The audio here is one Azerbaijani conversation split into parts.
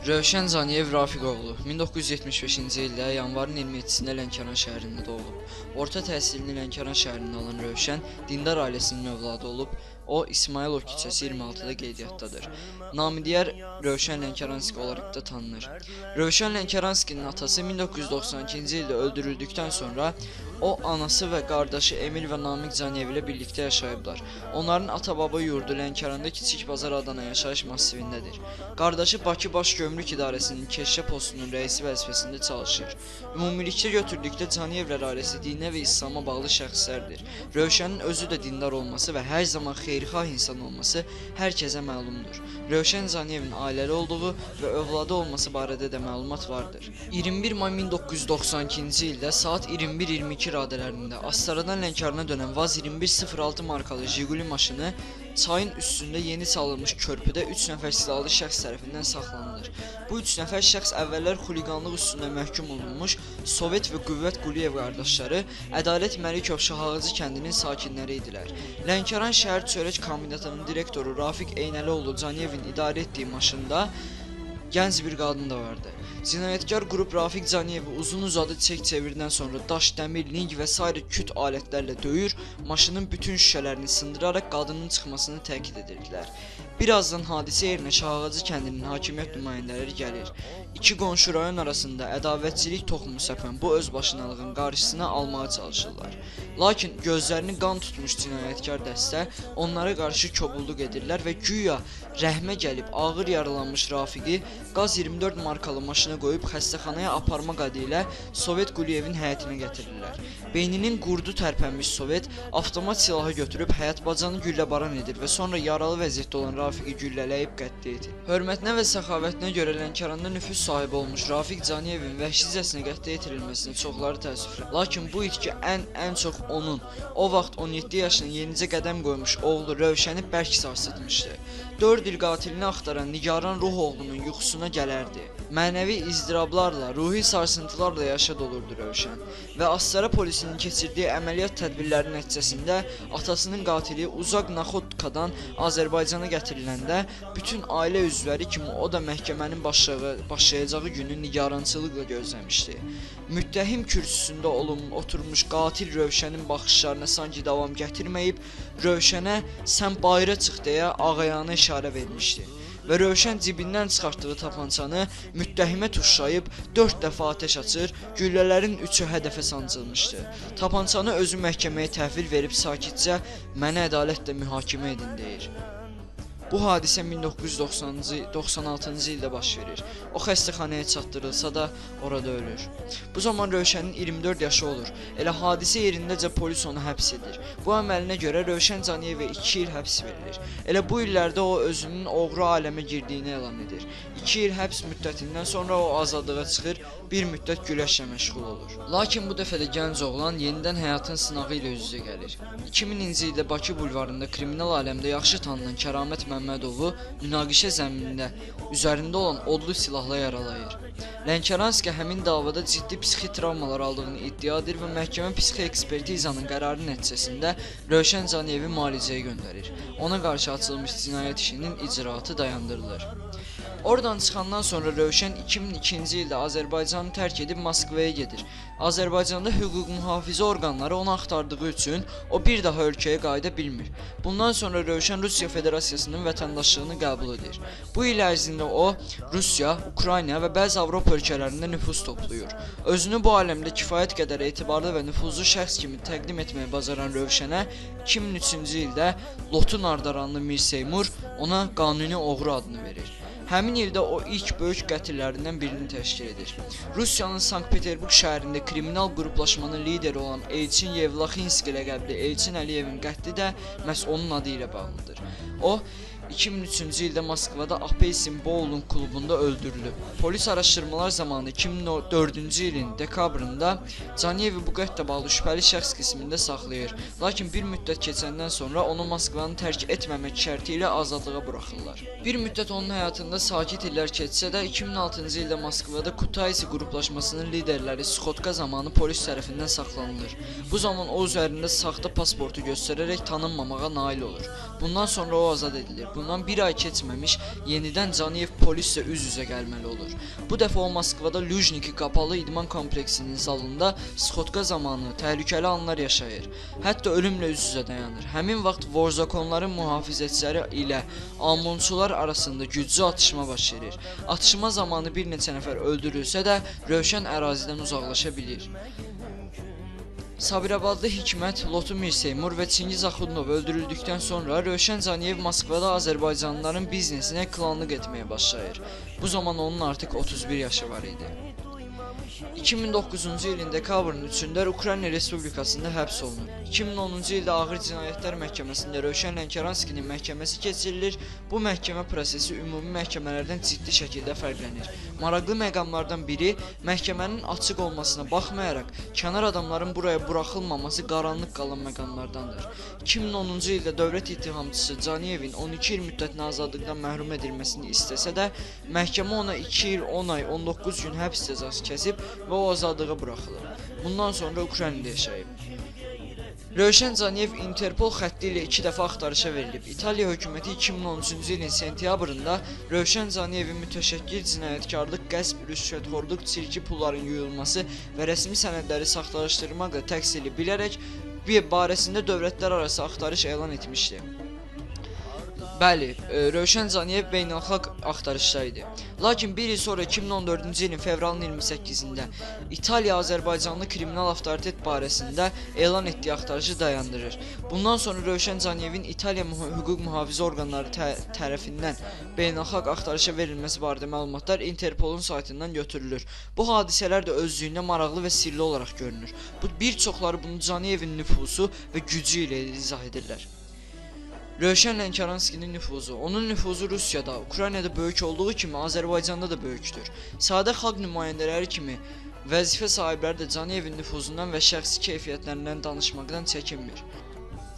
Rövşən Zaniyev Rafiqoğlu 1975-ci ildə yanvarın 27-sində Lənkəran şəhərində doğulub. Orta təhsilini Lənkəran şəhərində alan Rövşən dindar ailəsinin övladı olub. O, İsmailov küçəsi 26-da qeydiyyatdadır. Namı digər Rövşən Lənkəranski olaraq da tanınır. Rövşən Lənkəranskinin atası 1992-ci ildə öldürüldükdən sonra o, anası və qardaşı Emil və Namiq Zaniyev ilə birlikdə yaşayıblar. Onların ata-baba yurdu Lənkəranda Kiçik Bazar adına yaşayış massivindədir. Qardaşı Bakı Baş Gömrük İdarəsinin keşə postunun rəisi vəzifəsində çalışır. Ümumilikdə götürdükdə Zaniyevlər ailəsi dinə və İslama bağlı şəxslərdir. Rövşənin özü də dindar olması və hər zaman xeyirxah insan olması hər kəsə məlumdur. Rövşən Zaniyevin ailəli olduğu və övladı olması barədə də məlumat vardır. 21 may 1992-ci ildə saat 21:22 radələrində Astaradan Lənkərana dönən Vaz 2106 markalı Jiguli maşını çayın üstündə yeni salınmış körpüdə 3 nəfər silahlı şəxs tərəfindən saxlanılır. Bu 3 nəfər şəxs əvvəllər xuliqanlıq üstündə məhkum olunmuş Sovet və Qüvvət Quliyev qardaşları Ədalət Məlikov Şahağızı kəndinin sakinləri idilər. Lənkəran şəhər çörək kombinatının direktoru Rafiq Eynəlioğlu Zaniyevin idarə etdiyi maşında gənc bir qadın da vardı. Cinayətkar qrup Rafiq Zaniyevi uzun-uzadı çək-çevirdən sonra daş, dəmir, ling və sair küt alətlərlə döyür, maşının bütün şüşələrini sındıraraq qadının çıxmasını təkid edirdilər. Birazdan hadisə yerinə Şahağacı kəndinin hakimiyyət nümayəndələri gəlir. İki qonşu rayon arasında ədavətçilik toxumu səpən bu özbaşınalığın qarşısına almağa çalışırlar. Lakin gözlərini qan tutmuş cinayətkar dəstə onlara qarşı kobulluq edirlər və güya rəhmə gəlib ağır yaralanmış Rafiqi Qaz 24 markalı maşına qoyub xəstəxanaya aparmaq adı ilə Sovet Quliyevin həyətinə gətirirlər. Beyninin qurdu tərpənmiş Sovet avtomat silahı götürüb həyat bacanı gülləbaran edir və sonra yaralı vəziyyətdə olan Rafiqi güllələyib qətl edir. Hörmətinə və səxavətinə görə Lənkəranda nüfuz sahibi olmuş Rafiq Zaniyevin vəhşicəsinə qətlə yetirilməsinə çoxları təəssüflənir. Lakin bu itki ən çox onun o vaxt 17 yaşına yenicə qədəm qoymuş oğlu Rövşəni bərk sarsıtmışdı. 4 il qatilini axtaran nigaran ruh oğlunun yuxusuna gələrdi. Mənəvi izdirablarla, ruhi sarsıntılarla yaşad olurdu Rövşən və Astara polisinin keçirdiyi əməliyyat tədbirləri nəticəsində atasının qatili uzaq Naxodkadan Azərbaycana gətiriləndə bütün ailə üzvləri kimi o da məhkəmənin başlayacağı günü nigarançılıqla gözləmişdi. Müttəhim kürsüsündə oturmuş qatil Rövşənin baxışlarına sanki davam gətirməyib, Rövşənə sən bayıra çıx deyə ağayağına işarə vermişdi. Və Rövşən cibindən çıxartdığı tapançanı müttəhimə tuşlayıb 4 dəfə atəş açır, güllələrin 3-ü hədəfə sancılmışdı. Tapançanı özü məhkəməyə təhvil verib sakitcə mənə ədalətlə mühakimə edin deyir. Bu hadisə 1996-cı ildə baş verir. O xəstəxanaya çatdırılsa da orada ölür. Bu zaman Rövşənin 24 yaşı olur. Elə hadisə yerindəcə polis onu həbs edir. Bu əməlinə görə Rövşən Zaniyevə 2 il həbs verilir. Elə bu illərdə o özünün oğru aləmə girdiyini elan edir. 2 il həbs müddətindən sonra o azadlığa çıxır, bir müddət güləşlə məşğul olur. Lakin bu dəfə də gənc oğlan yenidən həyatın sınağı ilə üz-üzə gəlir. 2000-ci ildə Bakı bulvarında kriminal aləmdə yaxşı tanınan Kəramət Məmmədovu münaqişə zəminində üzərində olan odlu silahla yaralayır. Lənkəranski həmin davada ciddi psixi travmalar aldığını iddia edir və məhkəmə psixi ekspertizanın qərarı nəticəsində Rövşən Zaniyevi müalicəyə göndərir. Ona qarşı açılmış cinayət işinin icraatı dayandırılır. Oradan çıxandan sonra Rövşən 2002-ci ildə Azərbaycanı tərk edib Moskvaya gedir. Azərbaycanda hüquq mühafizə orqanları onu axtardığı üçün o bir daha ölkəyə qayıda bilmir. Bundan sonra Rövşən Rusiya Federasiyasının vətəndaşlığını qəbul edir. Bu il ərzində o, Rusiya, Ukrayna və bəzi Avropa ölkələrində nüfuz toplayır. Özünü bu aləmdə kifayət qədər etibarlı və nüfuzlu şəxs kimi təqdim etməyi bacaran Rövşənə 2003-cü ildə Lotu Nardaranlı Mir Seymur ona qanuni oğru adını verir. Həmin ildə o ilk böyük qətillərindən birini təşkil edir. Rusiyanın Sankt-Peterburq şəhərində kriminal qruplaşmanın lideri olan Elçin Yevlaxinski ləqəbli Elçin Əliyevin qətli də məhz onun adı ilə bağlıdır. O, 2003-cü ildə Moskvada Apelsin Bowling klubunda öldürülüb. Polis araşdırmalar zamanı 2004-cü ilin dekabrında Zaniyevi bu qətllə bağlı şübhəli şəxs qismində saxlayır. Lakin bir müddət keçəndən sonra onu Moskvanı tərk etməmək şərti ilə azadlığa buraxırlar. Bir müddət onun həyatında sakit illər keçsə də 2006-cı ildə Moskvada Kutaisi qruplaşmasının liderləri Sxotka zamanı polis tərəfindən saxlanılır. Bu zaman o üzərində saxta pasportu göstərərək tanınmamağa nail olur. Bundan sonra o azad edilir. bundan bir ay keçməmiş yenidən Caniyev polislə üz-üzə gəlməli olur. Bu dəfə o Moskvada Lujniki qapalı idman kompleksinin zalında sxotka zamanı təhlükəli anlar yaşayır. Hətta ölümlə üz-üzə dayanır. Həmin vaxt Vorzakonların mühafizəçiləri ilə Amonçular arasında güclü atışma baş verir. Atışma zamanı bir neçə nəfər öldürülsə də Rövşən ərazidən uzaqlaşa bilir. Sabirabadlı Hikmət, Lotu Mirseymur və Çingiz Axundov öldürüldükdən sonra Rövşən Caniyev Moskvada Azərbaycanlıların biznesinə klanlıq etməyə başlayır. Bu zaman onun artıq 31 yaşı var idi. 2009-cu ilin dekabrın 3-də Ukrayna Respublikasında həbs olunur. 2010-cu ildə Ağır Cinayətlər Məhkəməsində Rövşən Lənkəranskinin məhkəməsi keçirilir. Bu məhkəmə prosesi ümumi məhkəmələrdən ciddi şəkildə fərqlənir. Maraqlı məqamlardan biri, məhkəmənin açıq olmasına baxmayaraq, kənar adamların buraya buraxılmaması qaranlıq qalan məqamlardandır. 2010-cu ildə dövlət ittihamçısı Caniyevin 12 il müddətinə azadlıqdan məhrum edilməsini istəsə də, məhkəmə ona 2 il 10 ay 19 gün həbs cəzası kəsib və o azadlığa buraxılır. Bundan sonra Ukraynada yaşayıb. Rövşən Caniyev Interpol xətti ilə 2 dəfə axtarışa verilib. İtaliya hökuməti 2013-cü ilin sentyabrında Rövşən Caniyevin mütəşəkkil cinayətkarlıq, qəsb, rüşvətxorluq, çirki pulların yuyulması və rəsmi sənədləri saxtalaşdırmaqla təqsirli bilərək barəsində dövlətlər arası axtarış elan etmişdi. Bəli, Rövşən Caniyev beynəlxalq axtarışda idi. Lakin bir il sonra 2014-cü ilin fevralın 28-də İtaliya Azərbaycanlı kriminal avtoritet barəsində elan etdiyi axtarışı dayandırır. Bundan sonra Rövşən Caniyevin İtaliya hüquq mühafizə orqanları tərəfindən beynəlxalq axtarışa verilməsi barədə məlumatlar Interpolun saytından götürülür. Bu hadisələr də özlüyündə maraqlı və sirli olaraq görünür. Bir çoxları bunu Caniyevin nüfuzu və gücü ilə izah edirlər. Rövşən Lənkəranskinin nüfuzu. Onun nüfuzu Rusiyada, Ukraynada böyük olduğu kimi Azərbaycanda da böyükdür. Sadə xalq nümayəndələri kimi vəzifə sahibləri də Caniyevin nüfuzundan və şəxsi keyfiyyətlərindən danışmaqdan çəkinmir.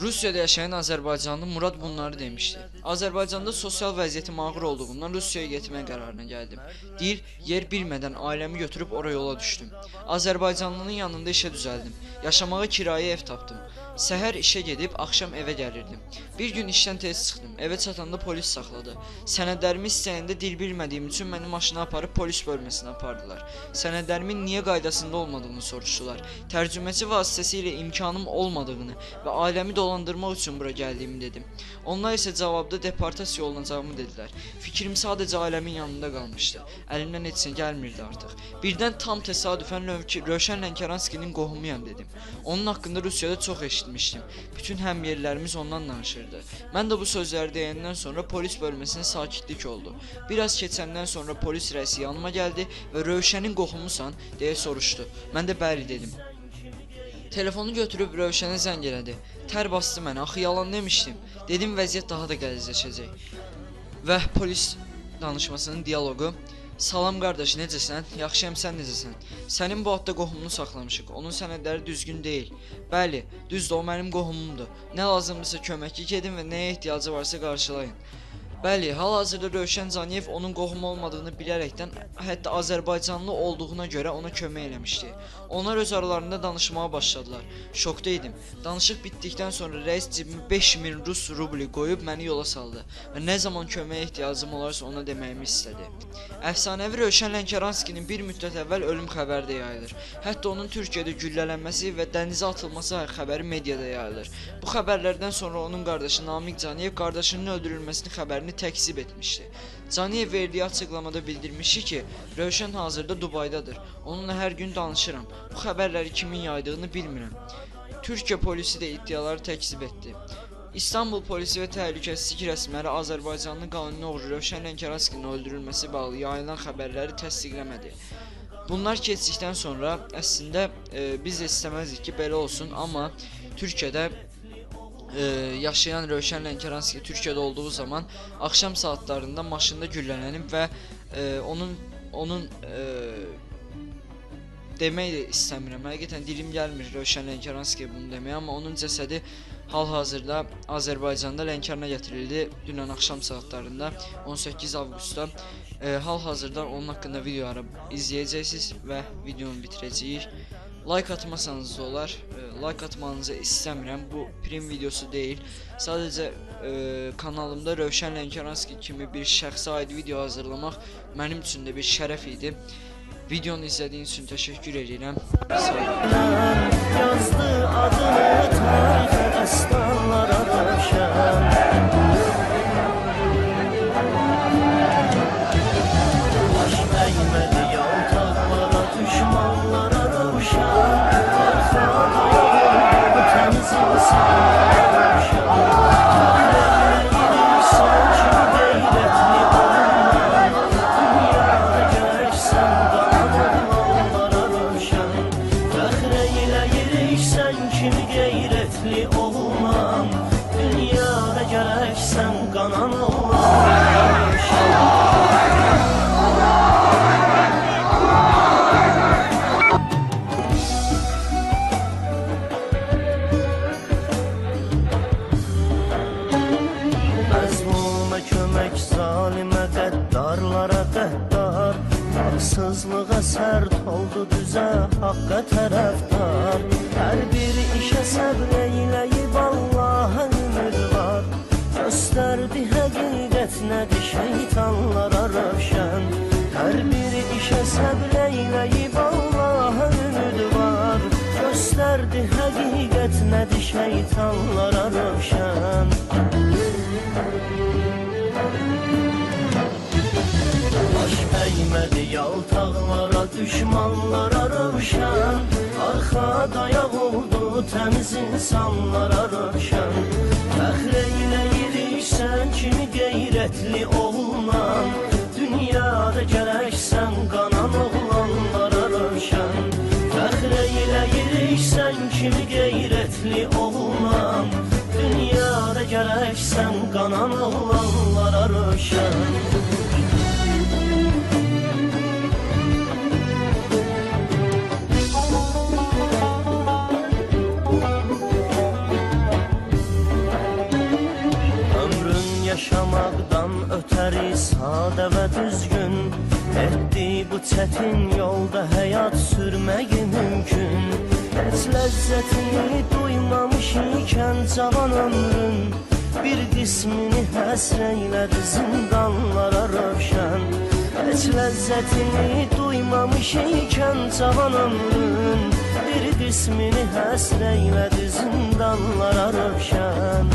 Rusiyada yaşayan Azərbaycanlı Murad bunları demişdi. Azərbaycanda sosial vəziyyətim ağır olduğundan Rusiyaya getmək qərarına gəldim. Dil, yer bilmədən ailəmi götürüb oraya yola düşdüm. Azərbaycanlının yanında işə düzəldim. Yaşamağa kirayə ev tapdım. Səhər işə gedib, axşam evə gəlirdim. Bir gün işdən tez çıxdım. Evə çatanda polis saxladı. Sənədlərimi istəyəndə dil bilmədiyim üçün məni maşına aparıb polis bölməsinə apardılar. Sənədlərimin niyə qaydasında olmadığını soruşdular. Tərcüməçi vasitəsilə imkanım olmadığını və ailəmi dolandırmaq üçün bura gəldiyimi dedim. Onlar isə cavabda deportasiya olunacağımı dedilər. Fikrim sadəcə ailəmin yanında qalmışdı. Əlimdən heç nə gəlmirdi artıq. Birdən tam təsadüfən Rövşən Lənkəranskinin qohumuyam dedim. Onun haqqında Rusiyada çox eşitmişdim. Bütün həmyerlərimiz ondan danışırdı. Mən də bu sözləri deyəndən sonra polis bölməsində sakitlik oldu. Biraz keçəndən sonra polis rəisi yanıma gəldi və Rövşənin qohumusan deyə soruşdu. Mən də bəli dedim. Telefonu götürüb Rövşənə zəng elədi. Tər bastı mənə, axı yalan demişdim. Dedim vəziyyət daha da gəlizləşəcək. Və polis danışmasının dialoqu. Salam qardaş, necəsən? Yaxşıyam, sən necəsən? Sənin bu adda qohumunu saxlamışıq. Onun sənədləri düzgün deyil. Bəli, düzdür, o mənim qohumumdur. Nə lazımdırsa köməklik edin və nəyə ehtiyacı varsa qarşılayın. Bəli, hal-hazırda Rövşən Caniyev onun qohumu olmadığını bilərəkdən, hətta Azərbaycanlı olduğuna görə ona kömək eləmişdi. Onlar öz aralarında danışmağa başladılar. Şokda idim. Danışıq bitdikdən sonra rəis cibimə 5000 Rus rubli qoyub məni yola saldı və nə zaman köməyə ehtiyacım olarsa ona deməyimi istədi. Əfsanəvi Rövşən Lənkəranskinin bir müddət əvvəl ölüm xəbəri də yayılır. Hətta onun Türkiyədə güllələnməsi və dənizə atılması xəbəri mediada yayılır. Bu xəbərlərdən sonra onun qardaşı Namiq Caniyev qardaşının öldürülməsinin xəbərini təkzib etmişdi. Caniyev verdiyi açıqlamada bildirmişdi ki, Rövşən hazırda Dubaydadır. Onunla hər gün danışıram. Bu xəbərləri kimin yaydığını bilmirəm. Türkiyə polisi də iddiaları təkzib etdi. İstanbul polisi və təhlükəsizlik rəsmiləri Azərbaycanlı qanuni oğru Rövşən Lənkəranskinin öldürülməsi bağlı yayılan xəbərləri təsdiqləmədi. Bunlar keçdikdən sonra əslində biz də istəməzdik ki, belə olsun, amma Türkiyədə yaşayan Rövşən Lənkəranski Türkiyədə olduğu zaman axşam saatlarında maşında güllələnib və onun demək də istəmirəm. Həqiqətən dilim gəlmir Rövşən Lənkəranskiyə bunu deməyə, amma onun cəsədi hal-hazırda Azərbaycanda Lənkərana gətirildi dünən axşam saatlarında 18 avqustda. Hal-hazırda onun haqqında videoları izləyəcəksiniz və videonu bitirəcəyik. Like atmasanız da olar, like atmanızı istəmirəm. Bu prim videosu deyil. Sadəcə kanalımda Rövşən Lənkəranski kimi bir şəxsə aid video hazırlamaq mənim üçün də bir şərəf idi. Videonu izlədiyiniz üçün təşəkkür edirəm. Sağ olun. Yazdı adını tarixə dəstanlara döşən. Baş əymədi yaltaqlara, düşmanlara rövşən. Arxada yoldu təmiz insanlara rövşən. Kömək zalimə, qəddarlara qəddar, haksızlığa sərt oldu düzə, haqqa tərəfdar. Hər bir işə səbr eyləyib Allah'a ümid var, göstərdi həqiqət nədir şeytanlara rövşən. Hər bir işə səbr eyləyib Allah'a ümid var, göstərdi həqiqət nədir şeytanlara rövşən. Baş əymədi yaltaqlara, düşmanlara rövşən. Arxada yağ oldu təmiz insanlara rövşən. Fəxr eyləyirik sən kimi qeyrətli oğlan, dünyada gərəksən qanan oğlanlara rövşən. Fəxr eyləyirik sən kimi qeyrətli oğlan, dünyada gərəksən qanan oğlanlara rövşən. Yaşamaqdan ötəri sadə və düzgün, etdi bu çətin yolda həyat sürməyi mümkün. Heç ləzzətini duymamış ikən cavan ömrün, bir qismini həsr eylədi zindanlara rövşən. Heç ləzzətini duymamış ikən cavan ömrün, bir qismini həsr eylədi zindanlara rövşən.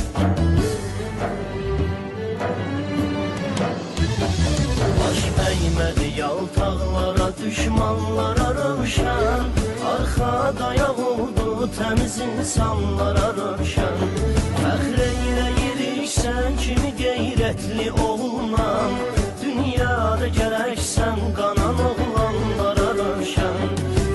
Baş əymədi yaltaqlara, düşmanlara rövşən. Arxada yağ oldu təmiz insanlara rövşən. Fəxr eyləyirik sən kimi qeyrətli oğlan, dünyada gərəksən qanan oğlanlara rövşən.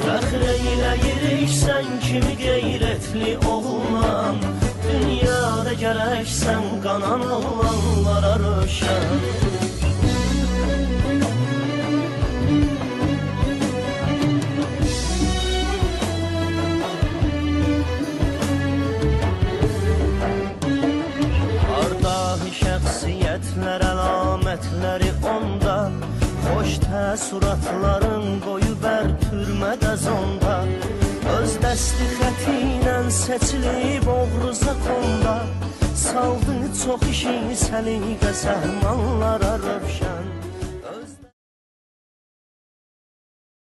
Fəxr eyləyirik sən kimi qeyrətli oğlan, dünyada gərəksən qanan oğlanlara rövşən. Şəxsiyyətlər, əlamətləri onda, xoş təəssüratların qoyub bər türmədə zonda. Öz dəsti xəti ilə seçilib oğruza konda, saldı çox işi səliqə səhmanlara rövşən.